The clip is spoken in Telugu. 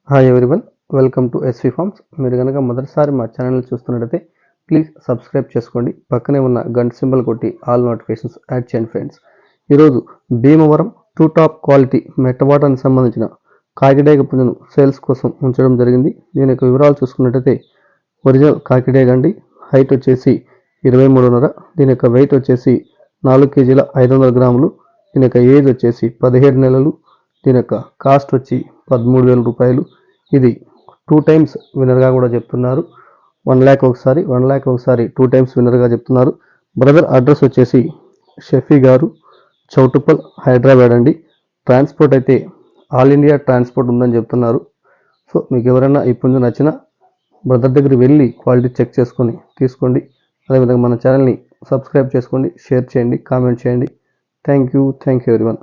Hi everyone, welcome to SV farms. మీరు కనుక మొదటిసారి మా ఛానల్ చూస్తున్నట్టయితే ప్లీజ్ సబ్స్క్రైబ్ చేసుకోండి. పక్కనే ఉన్న గంట సింబల్ కొట్టి ఆల్ నోటిఫికేషన్స్ యాడ్ చేయండి ఫ్రెండ్స్. ఈరోజు భీమవరం టూ టాప్ క్వాలిటీ మెట్టవాటానికి సంబంధించిన కాకిడేగ పుంజును సేల్స్ కోసం ఉంచడం జరిగింది. దీని యొక్క వివరాలు చూసుకున్నట్టయితే ఒరిజినల్ కాకిడేగ అండి. హైట్ వచ్చేసి 23.5. దీని యొక్క వెయిట్ వచ్చేసి 4 కేజీల 500 గ్రాములు. దీని యొక్క ఏజ్ వచ్చేసి 17 నెలలు. దీని యొక్క కాస్ట్ వచ్చి 13,000 రూపాయలు. ఇది 2 టైమ్స్ విన్నర్గా కూడా చెప్తున్నారు. 1 lakh ఒకసారి 1 lakh ఒకసారి 2 టైమ్స్ విన్నర్గా చెప్తున్నారు. బ్రదర్ అడ్రస్ వచ్చేసి షఫీ గారు, చౌటుప్పల్, హైదరాబాద్ అండి. ట్రాన్స్పోర్ట్ అయితే ఆల్ ఇండియా ట్రాన్స్పోర్ట్ ఉందని చెప్తున్నారు. సో మీకు ఎవరైనా ఈ పుంజు నచ్చినా బ్రదర్ దగ్గరికి వెళ్ళి క్వాలిటీ చెక్ చేసుకొని తీసుకోండి. అదేవిధంగా మన ఛానల్ని సబ్స్క్రైబ్ చేసుకోండి, షేర్ చేయండి, కామెంట్ చేయండి. Thank you everyone.